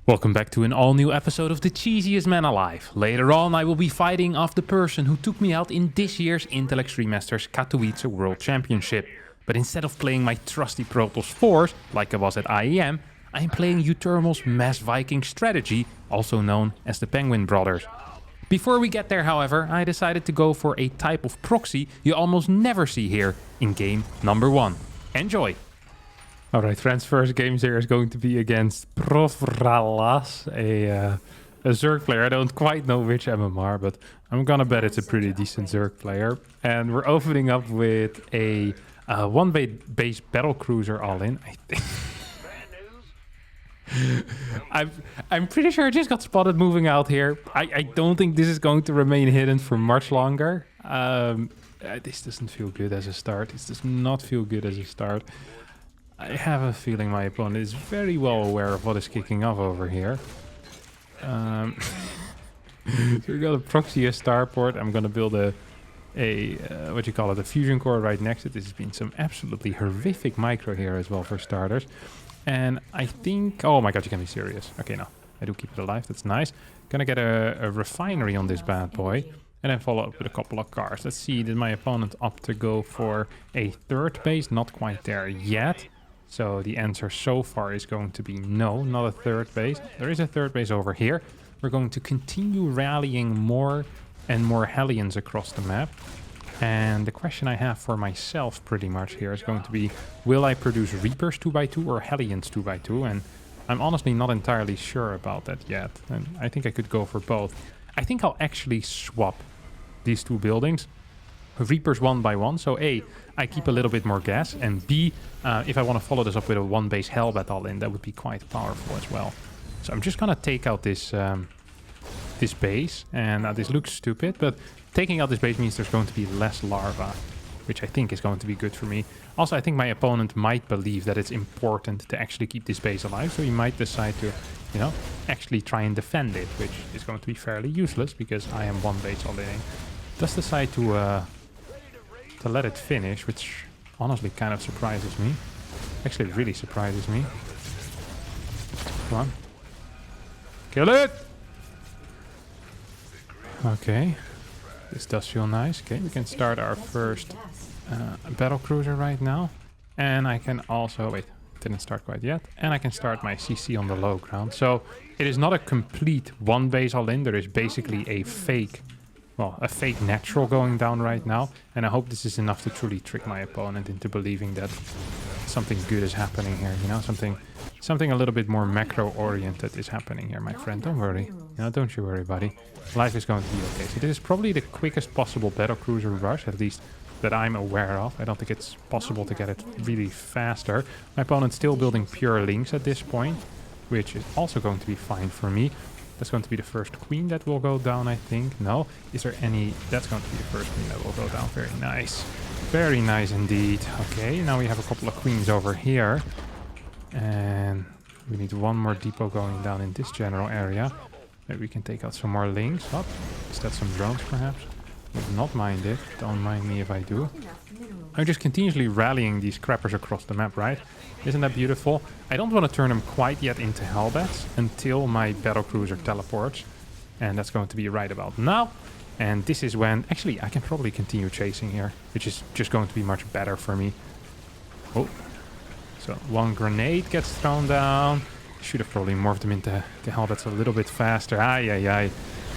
Welcome back to an all-new episode of The Cheesiest Man Alive. Later on, I will be fighting off the person who took me out in this year's Intel Extreme Masters Katowice World Championship. But instead of playing my trusty protoss force, like I was at IEM, I am playing Uthermal's mass Viking strategy, also known as the Penguin Brothers. Before we get there, however, I decided to go for a type of proxy you almost never see here in game number 1. Enjoy! Alright, friends, first game here is going to be against protoss, a Zerg player. I don't quite know which MMR, but I'm gonna bet it's a pretty decent Zerg player. And we're opening up with a one-base battle cruiser all-in, I think. I'm pretty sure I just got spotted moving out here. I don't think this is going to remain hidden for much longer. This doesn't feel good as a start. This does not feel good as a start. I have a feeling my opponent is very well aware of what is kicking off over here. So we got a proxy, a starport. I'm gonna build a fusion core right next to it. This has been some absolutely horrific micro here as well for starters. And I think, oh my god, you can be serious. Okay, no, I do keep it alive. That's nice. Gonna get a refinery on this bad boy. And then follow up with a couple of cars. Let's see, did my opponent opt to go for a third base? Not quite there yet. So the answer so far is going to be no, not a third base. There is a third base over here. We're going to continue rallying more and more Hellions across the map. And the question I have for myself pretty much here is going to be, will I produce Reapers 2x2 or Hellions 2x2? And I'm honestly not entirely sure about that yet. And I think I could go for both. I think I'll actually swap these two buildings. Reapers 1x1, so A, I keep a little bit more gas, and B, if I want to follow this up with a one-base Hellbat all-in, that would be quite powerful as well. So I'm just gonna take out this this base, and this looks stupid, but taking out this base means there's going to be less larva, which I think is going to be good for me. Also, I think my opponent might believe that it's important to actually keep this base alive, so he might decide to, you know, actually try and defend it, which is going to be fairly useless because I am one base all-in. Does decide to let it finish, which honestly kind of surprises me. Actually, it really surprises me. Come on. Kill it! Okay. This does feel nice. Okay, we can start our first battle cruiser right now. And I can also... Wait, didn't start quite yet. And I can start my CC on the low ground. So it is not a complete one base all-in. There is basically a fake... Well, a fake natural going down right now. And I hope this is enough to truly trick my opponent into believing that something good is happening here. You know, something a little bit more macro-oriented is happening here, my friend. Don't worry. You know, don't you worry, buddy. Life is going to be okay. So this is probably the quickest possible battlecruiser rush, at least that I'm aware of. I don't think it's possible to get it really faster. My opponent's still building pure links at this point, which is also going to be fine for me. That's going to be the first queen that will go down, I think. No? Is there any... That's going to be the first queen that will go down. Very nice. Very nice indeed. Okay, now we have a couple of queens over here. And we need one more depot going down in this general area. Maybe we can take out some more links. Oh, is that some drones, perhaps? Would not mind it. Don't mind me if I do. I'm just continuously rallying these crappers across the map, right? Isn't that beautiful? I don't want to turn them quite yet into Hellbats until my battlecruiser teleports. And that's going to be right about now. And this is when... Actually, I can probably continue chasing here, which is just going to be much better for me. Oh. So, one grenade gets thrown down. Should have probably morphed them into Hellbats a little bit faster. Ay.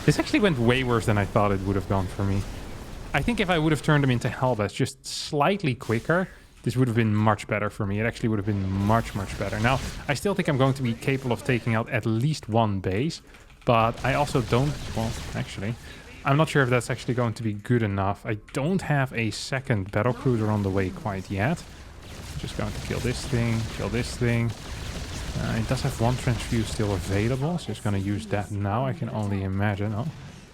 This actually went way worse than I thought it would have gone for me. I think if I would have turned them into Hellbats just slightly quicker, this would have been much better for me. It actually would have been much better. Now, I still think I'm going to be capable of taking out at least one base, but I also don't... Well, actually, I'm not sure if that's actually going to be good enough. I don't have a second battlecruiser on the way quite yet. I'm just going to kill this thing. It does have one transfuse still available, so it's going to use that now, I can only imagine. Oh,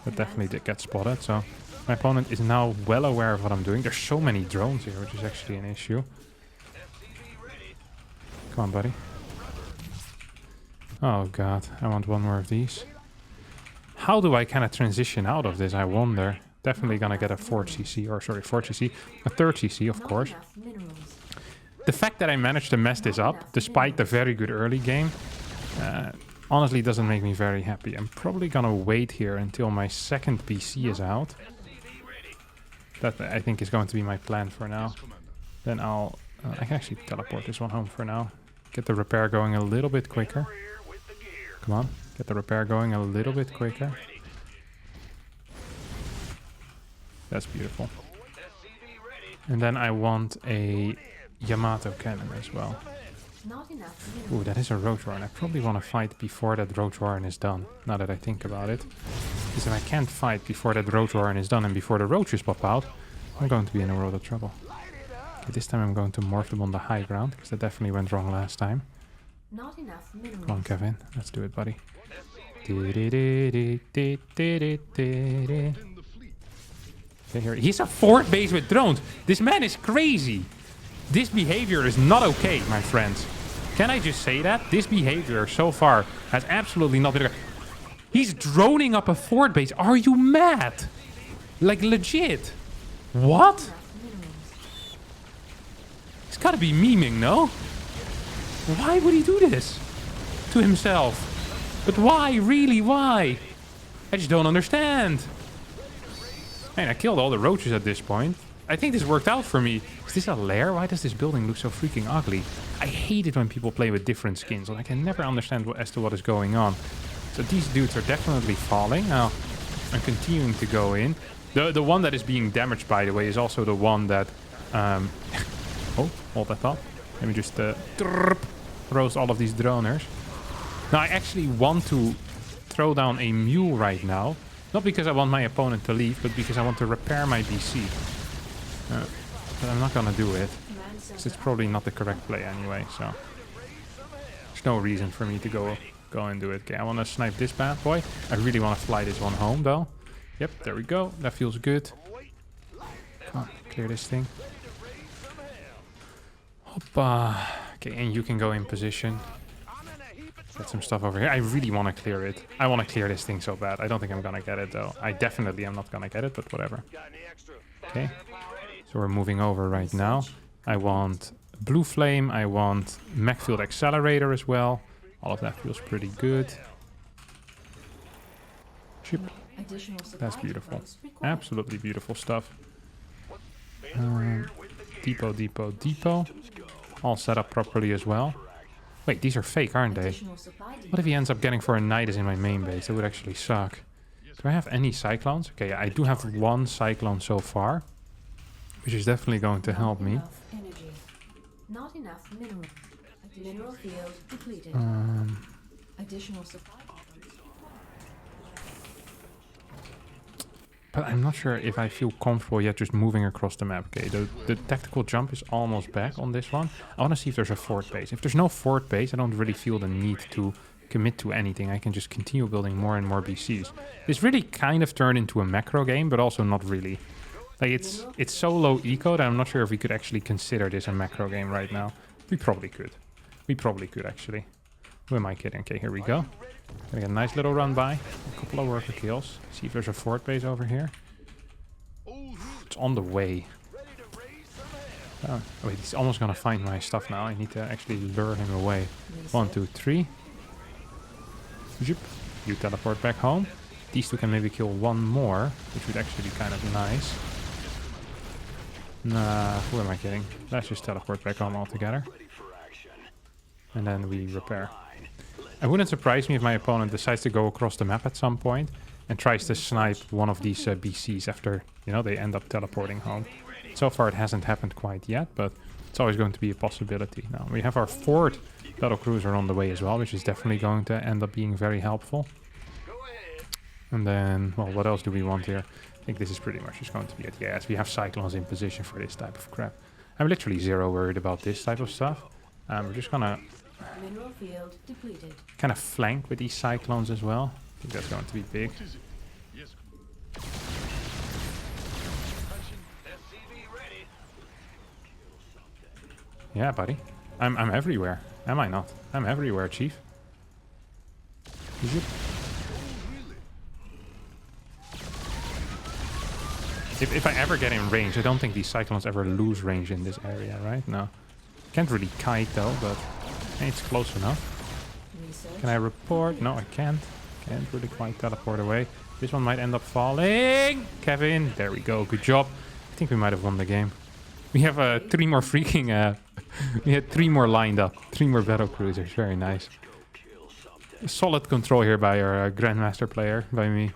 that definitely did get spotted, so... My opponent is now well aware of what I'm doing. There's so many drones here, which is actually an issue. Come on, buddy. Oh god, I want one more of these. How do I kind of transition out of this, I wonder? Definitely gonna get a 4th CC, or sorry, 4th CC. A 3rd CC, of course. The fact that I managed to mess this up, despite the very good early game, honestly doesn't make me very happy. I'm probably gonna wait here until my second BC is out. That I think is going to be my plan for now. Then I'll... I can actually teleport this one home for now. Get the repair going a little bit quicker. Come on, get the repair going a little bit quicker. That's beautiful. And then I want a Yamato cannon as well. Ooh, that is a Roach Warren. I probably want to fight before that Roach Warren is done, now that I think about it. Because if I can't fight before that Roach Warren is done and before the roaches pop out, I'm going to be in a world of trouble. Okay, this time I'm going to morph them on the high ground, because that definitely went wrong last time. Not enough minerals. Come on, Kevin. Let's do it, buddy. Okay, here. He's a fort base with drones. This man is crazy. This behavior is not okay, my friends. Can I just say that? This behavior so far has absolutely not been okay. He's droning up a fort base. Are you mad? Like, legit. What? He's gotta be memeing, no? Why would he do this to himself? But why? Really, why? I just don't understand. Man, I killed all the roaches at this point. I think this worked out for me. Is this a lair? Why does this building look so freaking ugly? I hate it when people play with different skins. Like, I can never understand as to what is going on. So these dudes are definitely falling. Now, I'm continuing to go in. The one that is being damaged, by the way, is also the one that... oh, hold that thought. Let me just roast all of these droners. Now, I actually want to throw down a mule right now. Not because I want my opponent to leave, but because I want to repair my BC. But I'm not gonna do it. Because it's probably not the correct play anyway, so... There's no reason for me to go and do it. Okay, I want to snipe this bad boy. I really want to fly this one home, though. Yep, there we go. That feels good. Come on, clear this thing. Hoppa. Okay, and you can go in position. Get some stuff over here. I really want to clear it. I want to clear this thing so bad. I don't think I'm gonna get it, though. I definitely am not gonna get it, but whatever. Okay. So we're moving over right now. I want Blue Flame. I want Mech Field Accelerator as well. All of that feels pretty good. Chip. That's beautiful. Absolutely beautiful stuff. Depot. All set up properly as well. Wait, these are fake, aren't they? What if he ends up getting for a Nidus in my main base? That would actually suck. Do I have any Cyclones? Okay, yeah, I do have one Cyclone so far, which is definitely going to help me. Not enough mineral. Mineral field depleted. Additional supply. But I'm not sure if I feel comfortable yet just moving across the map. Okay, the tactical jump is almost back on this one. I want to see if there's a fort base. If there's no fort base, I don't really feel the need to commit to anything. I can just continue building more and more BCs. This really kind of turned into a macro game, but also not really. Like, it's so low eco that I'm not sure if we could actually consider this a macro game right now. We probably could. We probably could, actually. Who am I kidding? Okay, here we go. Gonna get a nice little run by. A couple of worker kills. See if there's a fort base over here. It's on the way. Oh, wait, he's almost gonna find my stuff now. I need to actually lure him away. 1, 2, 3. Zoop. You teleport back home. These two can maybe kill one more, which would actually be kind of nice. Nah, who am I kidding? Let's just teleport back home altogether. And then we repair. It wouldn't surprise me if my opponent decides to go across the map at some point and tries to snipe one of these BCs after, you know, they end up teleporting home. So far it hasn't happened quite yet, but it's always going to be a possibility. Now, we have our fourth battle cruiser on the way as well, which is definitely going to end up being very helpful. And then, well, what else do we want here? I think this is pretty much just going to be it. Yes, we have Cyclones in position for this type of crap. I'm literally zero worried about this type of stuff. We're just gonna Mineral field depleted. kind of flank with these Cyclones as well. I think that's going to be big. Yeah, buddy. I'm everywhere. Am I not? I'm everywhere, Chief. Is it? If I ever get in range, I don't think these Cyclones ever lose range in this area, right? No. Can't really kite though, but it's close enough. Research. Can I report? No, I can't. Can't really quite teleport away. This one might end up falling. Kevin, there we go. Good job. I think we might have won the game. We have 3 more freaking... we had 3 more lined up. 3 more battle cruisers. Very nice. Solid control here by our Grandmaster player, by me.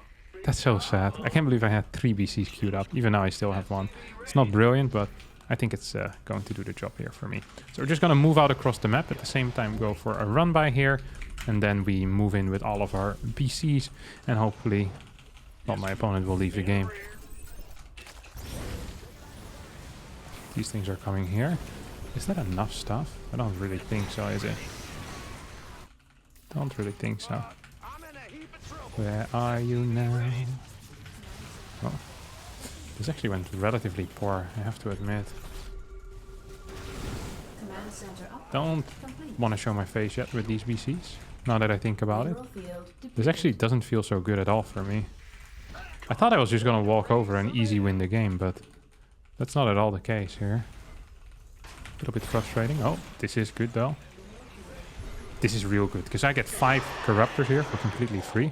That's so sad. I can't believe I had 3 BCs queued up. Even now I still have 1. It's not brilliant, but I think it's going to do the job here for me. So we're just going to move out across the map. At the same time go for a run by here. And then we move in with all of our BCs. And hopefully, well, my opponent will leave the game. These things are coming here. Is that enough stuff? I don't really think so, is it? Don't really think so. Where are you now? Oh. This actually went relatively poor, I have to admit. Command center upgrade Don't complete. want to show my face yet with these BCs, now that I think about it. Mineral field This depleted. actually doesn't feel so good at all for me. I thought I was just going to walk over and easy win the game, but that's not at all the case here. A little bit frustrating. Oh, this is good though. This is real good, because I get 5 Corruptors here for completely free.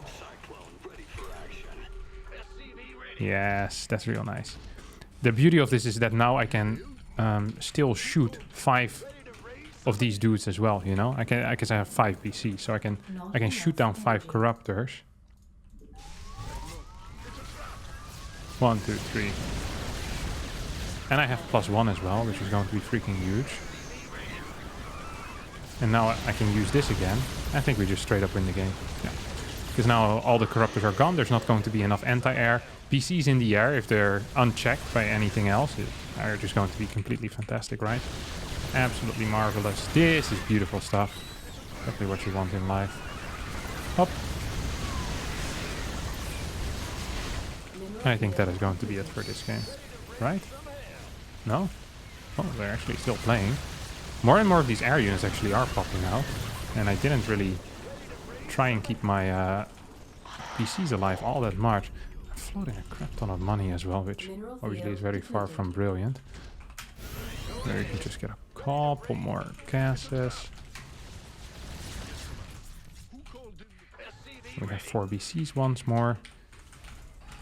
Yes, that's real nice. The beauty of this is that now I can still shoot 5 of these dudes as well, you know? I guess I have 5 BC, so I can shoot down 5 Corruptors. 1, 2, 3. And I have +1 as well, which is going to be freaking huge. And now I can use this again. I think we just straight up win the game. Yeah. Because now all the Corruptors are gone. There's not going to be enough anti-air. BCs in the air, if they're unchecked by anything else, are just going to be completely fantastic, right? Absolutely marvelous. This is beautiful stuff. Exactly what you want in life. Hop. I think that is going to be it for this game. Right? No? Oh, they're actually still playing. More and more of these air units actually are popping out. And I didn't really try and keep my PCs alive all that much. I'm floating a crap ton of money as well, which obviously is very far from brilliant. There you can just get a couple more gases. We got 4 BCs once more.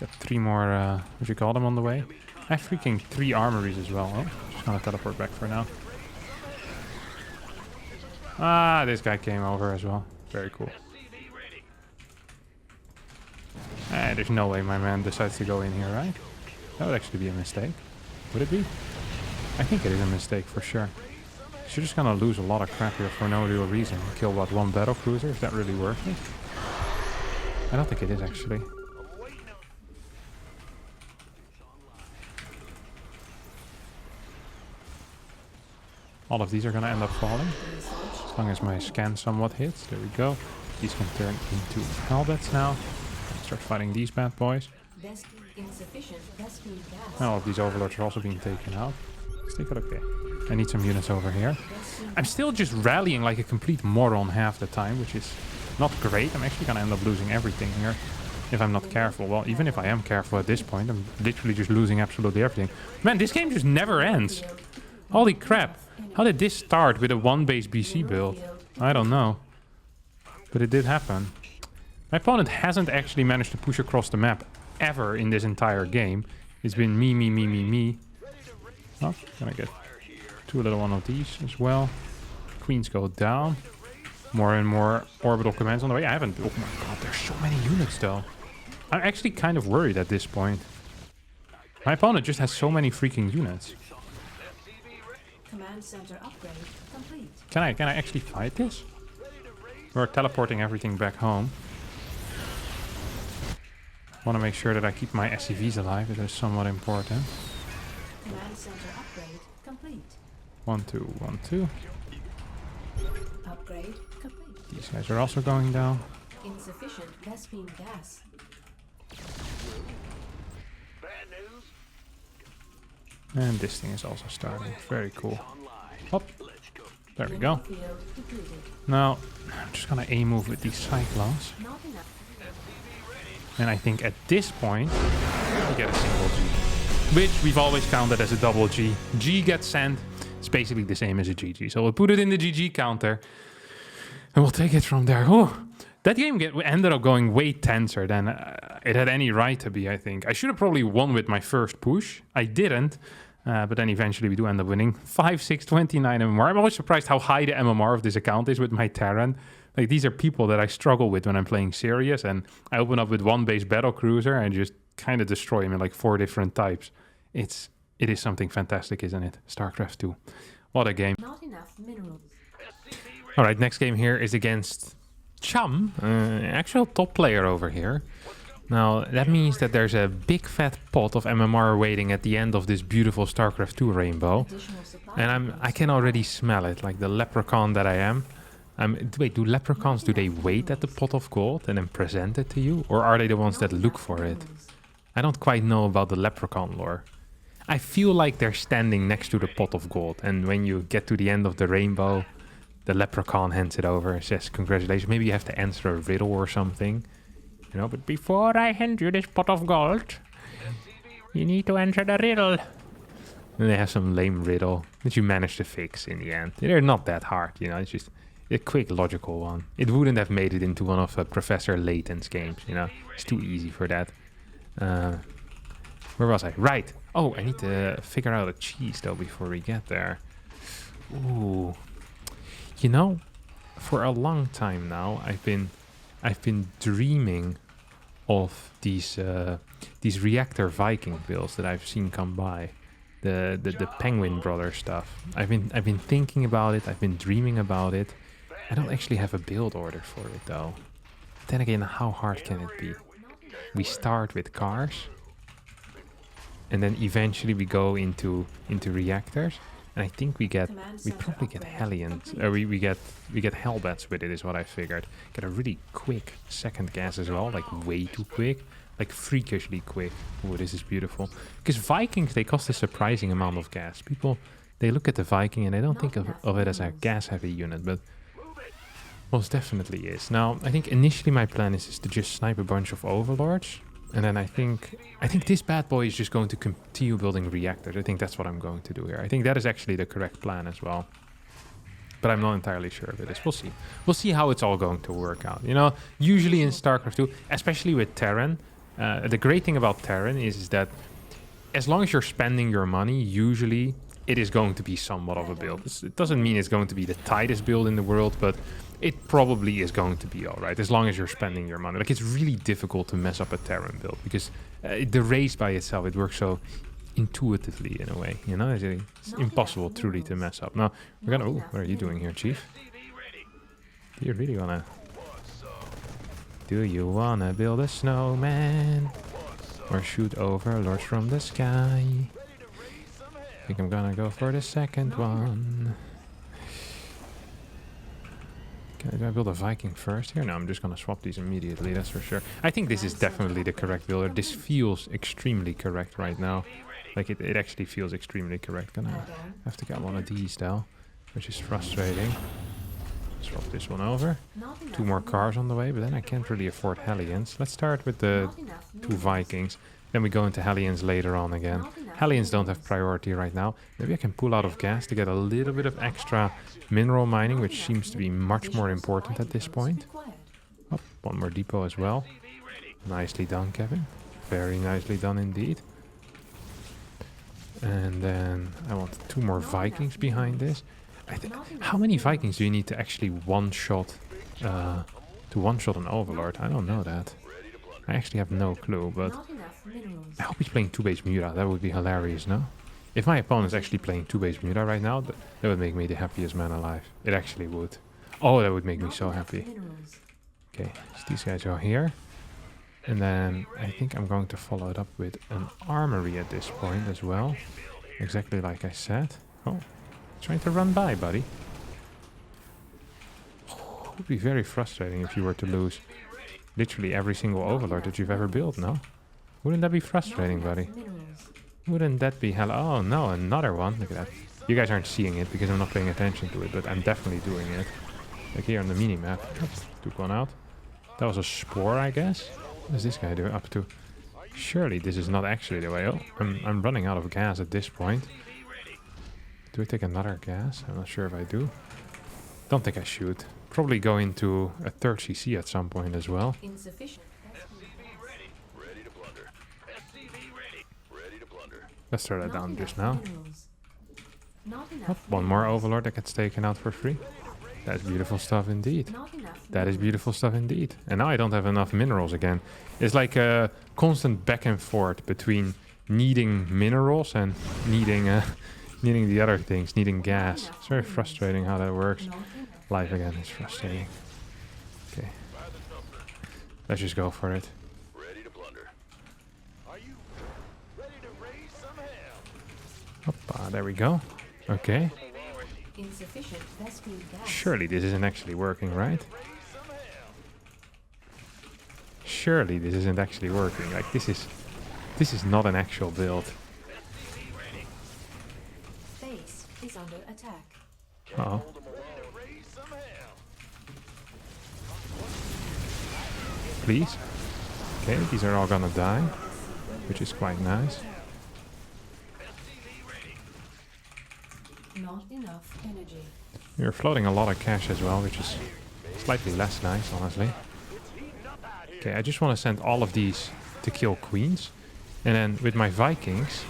Got 3 more, what do you call them, on the way? I have freaking 3 armories as well. Oh, just gonna teleport back for now. Ah, this guy came over as well. Very cool. There's no way my man decides to go in here, right? That would actually be a mistake. Would it be? I think it is a mistake for sure. You're just gonna lose a lot of crap here for no real reason. Kill, what, 1 battle cruiser? Is that really worth it? I don't think it is, actually. All of these are gonna end up falling. As long as my scan somewhat hits. There we go. These can turn into Hellbats now. Start fighting these bad boys. And all of these overlords are also being taken out. Let's take a look there. I need some units over here. I'm still just rallying like a complete moron half the time, which is not great. I'm actually gonna end up losing everything here if I'm not careful. Well, even if I am careful at this point, I'm literally just losing absolutely everything. Man, this game just never ends. Holy crap. How did this start with a 1 base BC build? I don't know. But it did happen. My opponent hasn't actually managed to push across the map ever in this entire game. It's been me. Oh, gonna get 2 little one of these as well. Queens go down. More and more orbital commands on the way. I haven't... Oh my god, there's so many units though. I'm actually kind of worried at this point. My opponent just has so many freaking units. Command center upgrade complete. Can I actually fight this? We're teleporting everything back home. Want to make sure that I keep my SCVs alive. It is somewhat important. Command center upgrade complete. 1, 2, 1, 2. Upgrade complete. These guys are also going down. Insufficient Vespine gas. And this thing is also starting. Very cool. Hop. There we go. Field depleted. Now, I'm just gonna A-move with these Cyclones. Not enough. And I think at this point, we get a single G. Which we've always counted as a double G. G gets sent. It's basically the same as a GG. So we'll put it in the GG counter. And we'll take it from there. Whew. That game ended up going way tenser than it had any right to be, I think. I should have probably won with my first push. I didn't. But then eventually we do end up winning. 5-6, 29 MMR. I'm always surprised how high the MMR of this account is with my Terran. Like, these are people that I struggle with when I'm playing serious. And I open up with one base battle cruiser and just kind of destroy him in like 4 different types. It is something fantastic, isn't it? StarCraft 2. What a game. Not enough minerals. All right, next game here is against Chum, actual top player over here. Now, that means that there's a big fat pot of MMR waiting at the end of this beautiful StarCraft 2 rainbow. And I can already smell it, like the leprechaun that I am. Wait, do leprechauns, do they wait at the pot of gold and then present it to you? Or are they the ones that look for it? I don't quite know about the leprechaun lore. I feel like they're standing next to the pot of gold. And when you get to the end of the rainbow, the leprechaun hands it over and says, congratulations. Maybe you have to answer a riddle or something. You know, but before I hand you this pot of gold, you need to answer the riddle. And they have some lame riddle that you manage to fix in the end. They're not that hard, you know, it's just a quick logical one. It wouldn't have made it into one of Professor Layton's games, you know. It's too easy for that. Where was I? Right. Oh, I need to figure out a cheese though before we get there. Ooh. You know, for a long time now, I've been dreaming of these reactor Viking builds that I've seen come by, the Penguin Brothers stuff. I've been thinking about it. I've been dreaming about it. I don't actually have a build order for it though. Then again, how hard can it be? We start with cars, and then eventually we go into reactors. And I think we probably get Hellions, or we get Hellbats with it, is what I figured. Get a really quick second gas as well, like way too quick, like freakishly quick. Oh, this is beautiful. Because Vikings, they cost a surprising amount of gas. People, they look at the Viking and they don't think of it as a gas-heavy unit, but most definitely is. Now, I think initially my plan is to just snipe a bunch of Overlords. And then I think this bad boy is just going to continue building reactors. I think that's what I'm going to do here. I think that is actually the correct plan as well. But I'm not entirely sure of it is. We'll see. We'll see how it's all going to work out. You know, usually in StarCraft 2, especially with Terran, the great thing about Terran is that as long as you're spending your money, usually it is going to be somewhat of a build. It doesn't mean it's going to be the tightest build in the world, but it probably is going to be all right, as long as you're spending your money. Like, it's really difficult to mess up a Terran build, because the race by itself, it works so intuitively in a way, you know? It's impossible truly to mess up. Now, we're gonna... Oh, what are you doing here, Chief? Do you really wanna... Do you wanna build a snowman? Or shoot overlords from the sky? I think I'm gonna go for the second one. Do I build a Viking first here? No, I'm just gonna swap these immediately, that's for sure. I think this is definitely the correct builder. This feels extremely correct right now. Like, it actually feels extremely correct. Gonna have to get one of these though, which is frustrating. Swap this one over. 2 more cars on the way, but then I can't really afford Hellions. Let's start with the 2 Vikings. Then we go into Hellions later on again. Hellions don't have priority right now. Maybe I can pull out of gas to get a little bit of extra mineral mining, which seems to be much more important at this point. Oh, 1 more depot as well. Nicely done, Kevin. Very nicely done indeed. And then I want 2 more Vikings behind this. How many Vikings do you need to actually one-shot an Overlord? I don't know that. I actually have no clue, but I hope he's playing 2-base Muta. That would be hilarious, no? If my opponent's actually playing 2-base Muta right now, that would make me the happiest man alive. It actually would. Oh, that would make me so happy. Okay, so these guys are here. And then I think I'm going to follow it up with an armory at this point as well. Exactly like I said. Oh, trying to run by, buddy. Oh, it would be very frustrating if you were to lose literally every single Overlord that you've ever built, no? Wouldn't that be frustrating, buddy? Wouldn't that be hell? Oh no, another one. Look at that. You guys aren't seeing it because I'm not paying attention to it, but I'm definitely doing it. Like here on the mini-map. Took one out. That was a spore, I guess. What is this guy doing up to? Surely this is not actually the way. Oh, I'm running out of gas at this point. Do I take another gas? I'm not sure if I do. Don't think I should. probably go into a third CC at some point as well. Insufficient best beam gas. Ready to plunder. SCV ready. Ready to plunder. Let's throw that Not down enough just now. minerals. Not Oh, enough one more minerals. Overlord that gets taken out for free. That's beautiful stuff indeed. Not enough That is minerals. beautiful stuff indeed. And now I don't have enough minerals again. It's like a constant back and forth between needing minerals and needing needing the other things, needing gas. It's very frustrating how that works. Not enough. Life again is frustrating. Okay, let's just go for it. Ready to plunder. Are you ready to raise some hell? Hoppa, there we go. Okay, Insufficient best beam gas. surely this isn't actually working, right? Raise some hell. Surely this isn't actually working. Like this is not an actual build. Base is under attack. Uh-oh. Hold 'em alone. Raise some hell. Please. Okay, these are all gonna die, which is quite nice. Not enough energy. We're floating a lot of cash as well, which is slightly less nice, honestly. Okay, I just want to send all of these to kill queens. And then with my Vikings,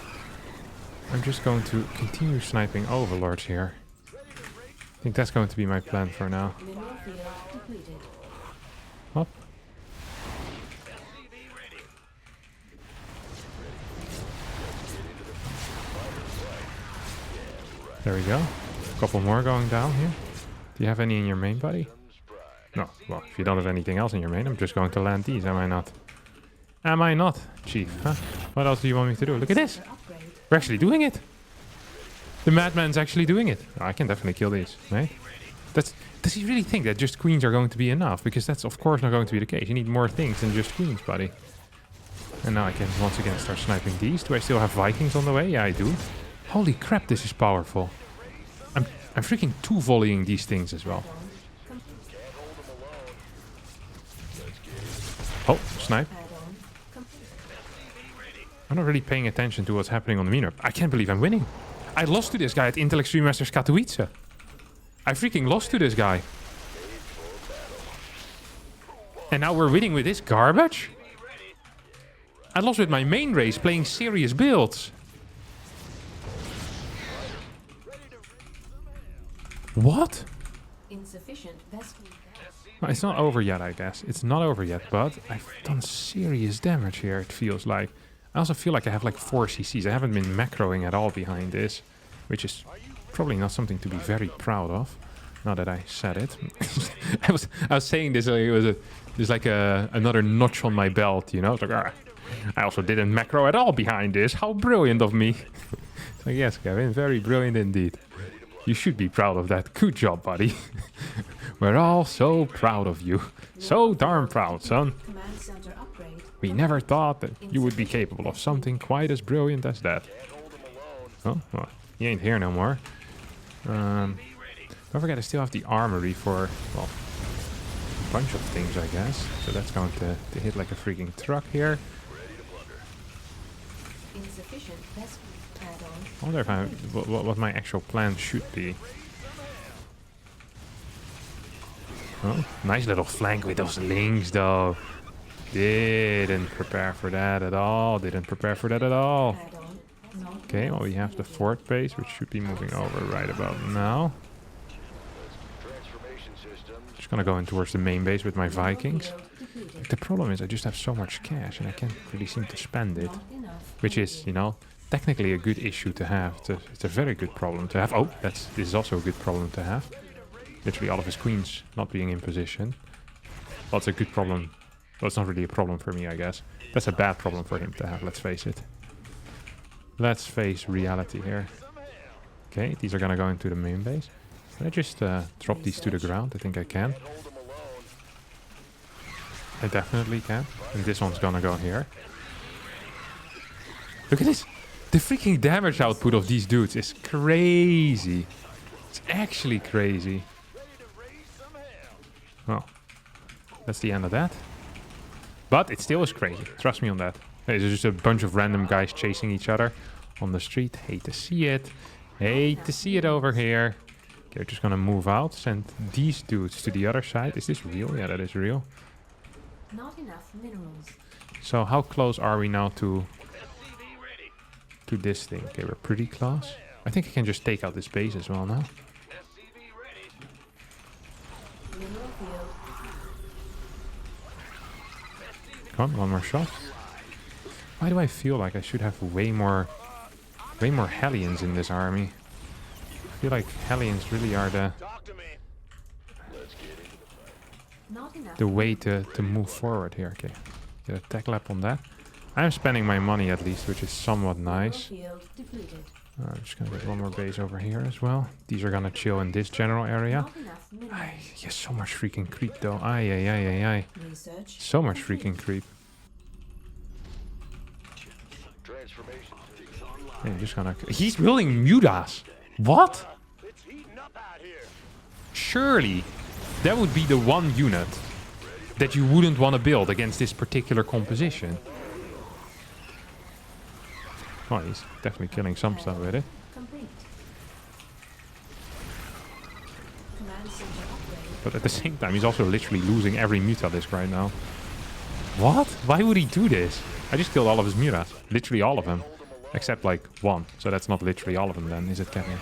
I'm just going to continue sniping overlords here. I think that's going to be my plan for now. Mineral field completed. Hop. There we go. A couple more going down here. Do you have any in your main, buddy? No. Well, if you don't have anything else in your main, I'm just going to land these, am I not? Am I not, Chief? Huh? What else do you want me to do? Look at this. Upgrade. We're actually doing it. The madman's actually doing it. I can definitely kill these, right? Does he really think that just queens are going to be enough? Because that's of course not going to be the case. You need more things than just queens, buddy. And now I can once again start sniping these. Do I still have Vikings on the way? Yeah, I do. Holy crap, this is powerful. I'm freaking two-volleying these things as well. Oh, snipe. Add-on complete. I'm not really paying attention to what's happening on the mini-map. I can't believe I'm winning. I lost to this guy at Intel Extreme Masters Katowice. I freaking lost to this guy. And now we're winning with this garbage? I lost with my main race playing serious builds. What? Insufficient best beam gas. Well, it's not over yet, I guess. It's not over yet, but I've done serious damage here, it feels like. I also feel like I have like 4 CCs. I haven't been macroing at all behind this, which is probably not something to be very proud of. Now that I said it. I was saying this like it was there's like another notch on my belt, you know? It's like, I also didn't macro at all behind this. How brilliant of me. So yes, Kevin, very brilliant indeed. You should be proud of that. Good job, buddy. We're all so proud of you. So darn proud, son. Command center upgrade. We never thought that you would be capable of something quite as brilliant as that. Oh, well, he ain't here no more. Don't forget I still have the armory for, well, a bunch of things, I guess. So that's going to hit like a freaking truck here. Insufficient best beam add-on. I wonder if what my actual plan should be. Oh, nice little flank with those links, though. Didn't prepare for that at all. Didn't prepare for that at all. Add-on. Not Okay, well, enough we have the energy. fort base, which should be moving over right about now. Transformation system. Just gonna go in towards the main base with my Mineral Vikings. field depleted. The problem is I just have so much cash and I can't really seem to spend it. Not enough Which is, energy. you know, technically a good issue to have. It's a very good problem to have. Oh, this is also a good problem to have. Literally all of his queens not being in position. Well, it's a good problem. Well, it's not really a problem for me, I guess. That's a bad problem for him to have, let's face it. Let's face reality here. Okay, these are gonna go into the main base. Can I just drop these to the ground? I think I can. I definitely can. And this one's gonna go here. Look at this! The freaking damage output of these dudes is crazy. It's actually crazy. Well, that's the end of that. But it still is crazy. Trust me on that. There's just a bunch of random guys chasing each other on the street. Hate to see it. Hate to see it over here. Okay, we're just gonna move out, send these dudes to the other side. Is this real? Yeah, that is real. Not enough minerals. So how close are we now to this thing? Okay, we're pretty close. I think I can just take out this base as well now. Mineral field. Come on, one more shot. Why do I feel like I should have way more Hellions in this army? I feel like Hellions really are Not enough. the way to move forward here. Okay, get a tech lab on that. I'm spending my money at least, which is somewhat nice. Mineral field depleted. I'm just gonna get one more base over here as well. These are gonna chill in this general area. Not enough minerals. Yes, so much freaking creep though. Aye. Research. So much freaking creep. Transformation sticks online. Yeah, just gonna... He's building mutas. What? It's heating up out here. Surely that would be the one unit that you wouldn't want to build against this particular composition. Oh, he's definitely killing some stuff with it. Complete. Command center upgrade. But at the same time, he's also literally losing every mutalisk right now. What? Why would he do this? I just killed all of his mutas. Literally all of them. Except like one. So that's not literally all of them then, is it, Kevin?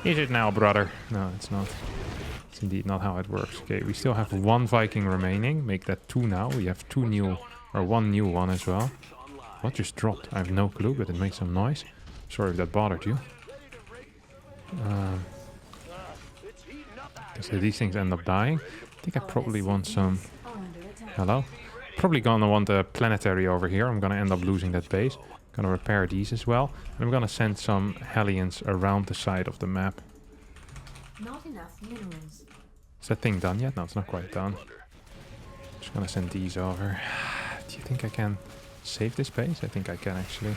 Is it now, brother? No, it's not. It's indeed not how it works. Okay, we still have one Viking remaining. Make that 2 now. We have 2 new, or 1 new one as well. What just dropped? I have no clue, but it makes some noise. Sorry if that bothered you. So these things end up dying. I think I probably want some... Are under attack. Hello? Probably gonna want a planetary over here. I'm gonna end up losing that base. Gonna repair these as well. And I'm gonna send some Hellions around the side of the map. Not enough minerals. Is that thing done yet? No, it's not quite done. Just gonna send these over. Do you think I can save this base? I think I can actually.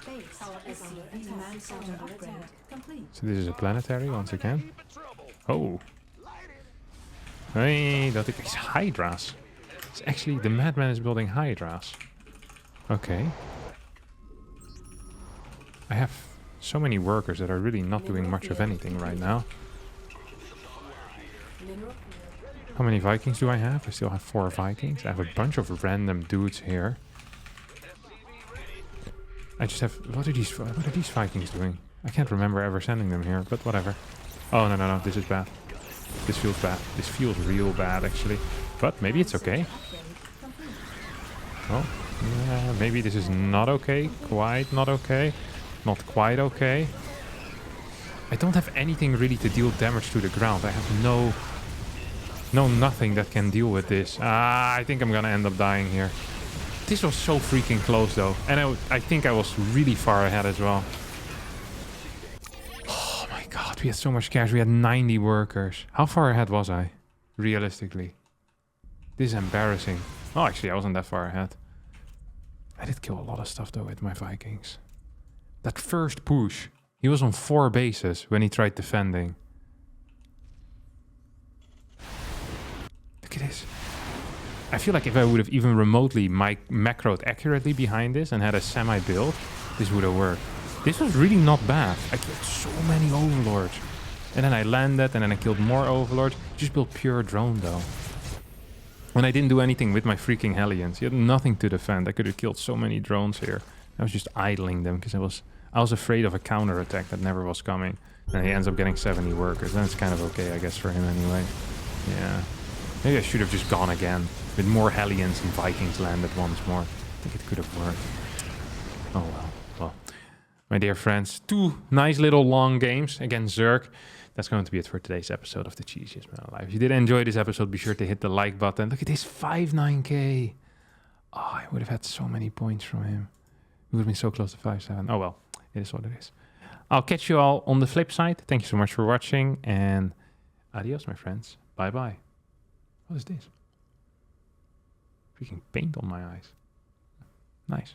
Base is under attack. Command center upgrade complete. So this is a planetary once again. Oh. Hey, don't think it's Hydras. It's actually the madman is building Hydras. Okay. I have so many workers that are really not doing much of anything right now. Mineral field. How many Vikings do I have? I still have 4 Vikings. I have a bunch of random dudes here. I just have... What are these Vikings doing? I can't remember ever sending them here, but whatever. Oh, no. This is bad. This feels bad. This feels real bad, actually. But maybe it's okay. Upgrade complete. Oh, yeah, maybe this is not okay. Quite not okay. Not quite okay. I don't have anything really to deal damage to the ground. I have nothing that can deal with this. I think I'm gonna end up dying here. This was so freaking close though. And I think I was really far ahead as well. Oh my god, we had so much cash. We had 90 workers. How far ahead was I? Realistically. This is embarrassing. Oh, actually, I wasn't that far ahead. I did kill a lot of stuff though with my Vikings. That first push, he was on 4 bases when he tried defending. Look at this. I feel like if I would have even remotely macroed accurately behind this and had a semi-build, this would have worked. This was really not bad. I killed so many overlords. And then I landed and then I killed more overlords. Just built pure drone though. And I didn't do anything with my freaking Hellions. He had nothing to defend. I could have killed so many drones here. I was just idling them because I was afraid of a counterattack that never was coming. And he ends up getting 70 workers. Then it's kind of okay, I guess, for him anyway. Yeah. Maybe I should have just gone again. With more Hellions and Vikings landed once more. I think it could have worked. Oh well. Well, my dear friends, 2 nice little long games against Zerg. That's going to be it for today's episode of the Cheesiest Man Alive. If you did enjoy this episode, be sure to hit the like button. Look at this, 59k. Oh, I would have had so many points from him. We would have been so close to 5-7. Oh well, it is what it is. I'll catch you all on the flip side. Thank you so much for watching, and adios, my friends. Bye-bye. What is this? Freaking paint on my eyes. Nice.